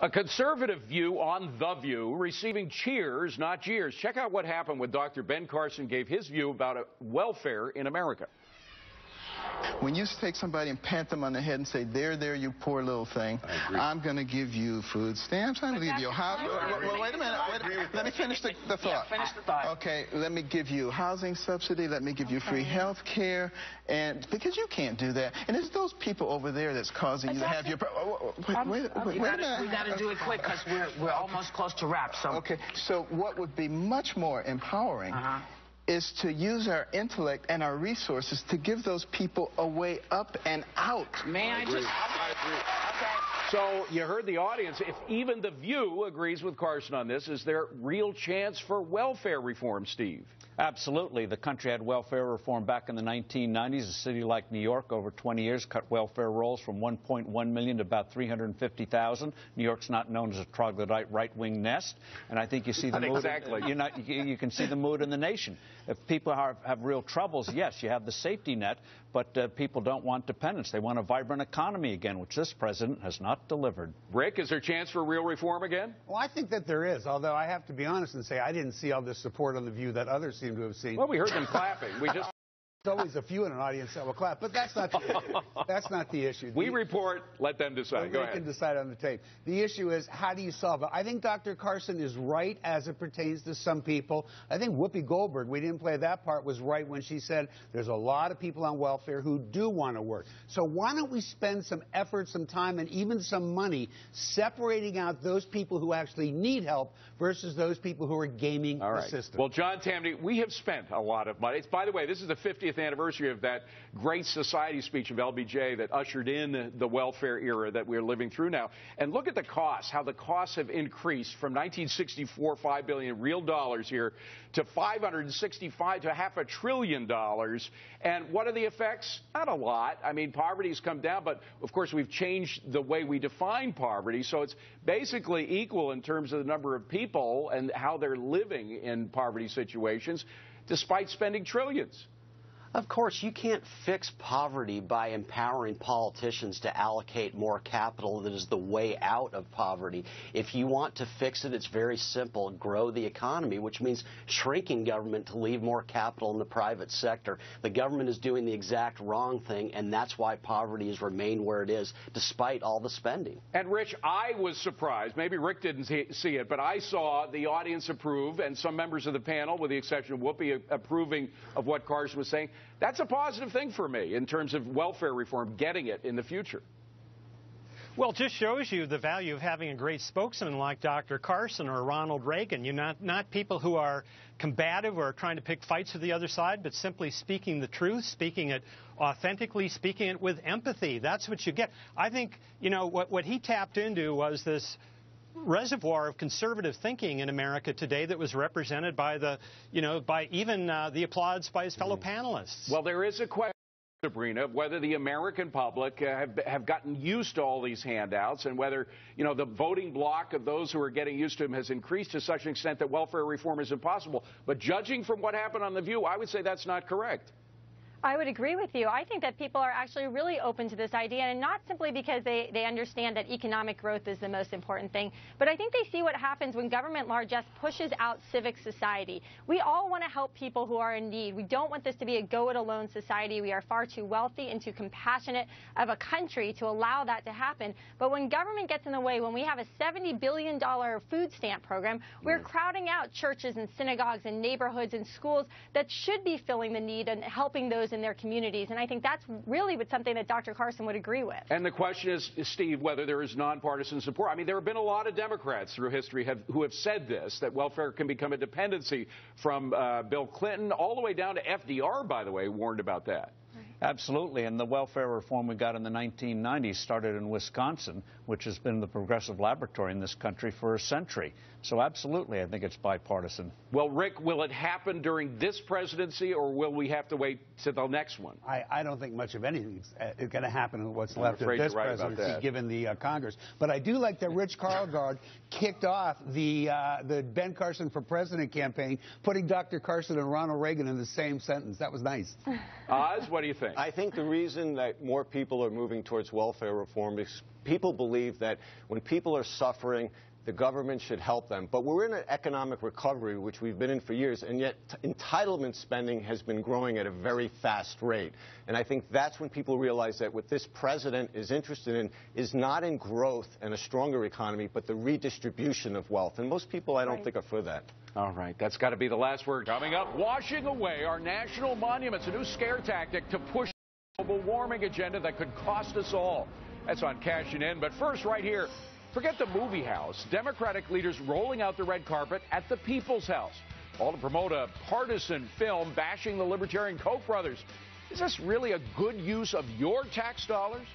A conservative view on The View, receiving cheers, not jeers. Check out what happened when Dr. Ben Carson gave his view about welfare in America. When you take somebody and pat them on the head and say, there, you poor little thing, I'm going to give you food stamps, I'm going to give you a house. Wait a minute. Let me finish the thought. Yeah, finish the thought. Okay, let me give you housing subsidy. Let me give you free health care. And because you can't do that. And it's those people over there that's causing you to have your... Wait a minute. We got to do it quick because we're almost close to wrap. So. Okay, so what would be much more empowering is to use our intellect and our resources to give those people a way up and out. May I just... Okay. So you heard the audience. If even The View agrees with Carson on this, is there real chance for welfare reform, Steve? Absolutely. The country had welfare reform back in the 1990s. A city like New York, over 20 years, cut welfare rolls from 1.1 million to about 350,000. New York's not known as a troglodyte right-wing nest, and I think you see the mood. Exactly. You can see the mood in the nation. If people have real troubles, yes, you have the safety net, but people don't want dependence. They want a vibrant economy again, which this president has not delivered. Rick, is there a chance for real reform again? Well, I think that there is, although I have to be honest and say I didn't see all this support on The View that others seem to have seen. Well, we heard them clapping. There's always a few in an audience that will clap, but that's not the issue. We report, let them decide. Go ahead. They can decide on the tape. The issue is, how do you solve it? I think Dr. Carson is right as it pertains to some people. I think Whoopi Goldberg, we didn't play that part, was right when she said there's a lot of people on welfare who do want to work. So why don't we spend some effort, some time, and even some money separating out those people who actually need help versus those people who are gaming the system? Well, John Tamny, we have spent a lot of money. By the way, this is the 50th anniversary of that great society speech of LBJ that ushered in the welfare era that we're living through now. And look at the costs, how the costs have increased from 1964, $5 billion real dollars here, to $565 to $500 billion. And what are the effects? Not a lot. I mean, poverty's come down, but of course we've changed the way we define poverty. So it's basically equal in terms of the number of people and how they're living in poverty situations, despite spending trillions. Of course, you can't fix poverty by empowering politicians to allocate more capital that is the way out of poverty. If you want to fix it, it's very simple. Grow the economy, which means shrinking government to leave more capital in the private sector. The government is doing the exact wrong thing, and that's why poverty has remained where it is, despite all the spending. And, Rich, I was surprised. Maybe Rick didn't see it, but I saw the audience approve, and some members of the panel, with the exception of Whoopi, approving of what Carson was saying. That's a positive thing for me in terms of welfare reform, getting it in the future. Well, it just shows you the value of having a great spokesman like Dr. Carson or Ronald Reagan. You're not people who are combative or trying to pick fights with the other side, but simply speaking the truth, speaking it authentically, speaking it with empathy. That's what you get. I think, what he tapped into was this reservoir of conservative thinking in America today that was represented by by even the applause by his fellow panelists. Well, there is a question, Sabrina, of whether the American public have gotten used to all these handouts and whether, the voting bloc of those who are getting used to them has increased to such an extent that welfare reform is impossible. But judging from what happened on The View, I would say that's not correct. I would agree with you. I think that people are actually really open to this idea, and not simply because they understand that economic growth is the most important thing, but I think they see what happens when government largesse pushes out civic society. We all want to help people who are in need. We don't want this to be a go-it-alone society. We are far too wealthy and too compassionate of a country to allow that to happen. But when government gets in the way, when we have a $70 billion food stamp program, we're crowding out churches and synagogues and neighborhoods and schools that should be filling the need and helping those in their communities. And I think that's really something that Dr. Carson would agree with. And the question is, Steve, whether there is nonpartisan support. I mean, there have been a lot of Democrats through history who have said this, that welfare can become a dependency, from Bill Clinton all the way down to FDR, by the way, warned about that. Absolutely, and the welfare reform we got in the 1990s started in Wisconsin, which has been the progressive laboratory in this country for a century. So absolutely, I think it's bipartisan. Well, Rick, will it happen during this presidency, or will we have to wait to the next one? I don't think much of anything is going to happen in what's left of this presidency, given the Congress. But I do like that Rich Karlgaard kicked off the Ben Carson for President campaign, putting Dr. Carson and Ronald Reagan in the same sentence. That was nice. Oz, what do you think? think? I think the reason that more people are moving towards welfare reform is people believe that when people are suffering, the government should help them. But we're in an economic recovery, which we've been in for years, and yet entitlement spending has been growing at a very fast rate. And I think that's when people realize that what this president is interested in is not in growth and a stronger economy, but the redistribution of wealth. And most people, I don't think, are for that. All right, that's got to be the last word. Coming up, washing away our national monuments, a new scare tactic to push the global warming agenda that could cost us all. That's on Cashing In. But first, right here, forget the movie house. Democratic leaders rolling out the red carpet at the People's House, all to promote a partisan film bashing the libertarian Koch brothers. Is this really a good use of your tax dollars?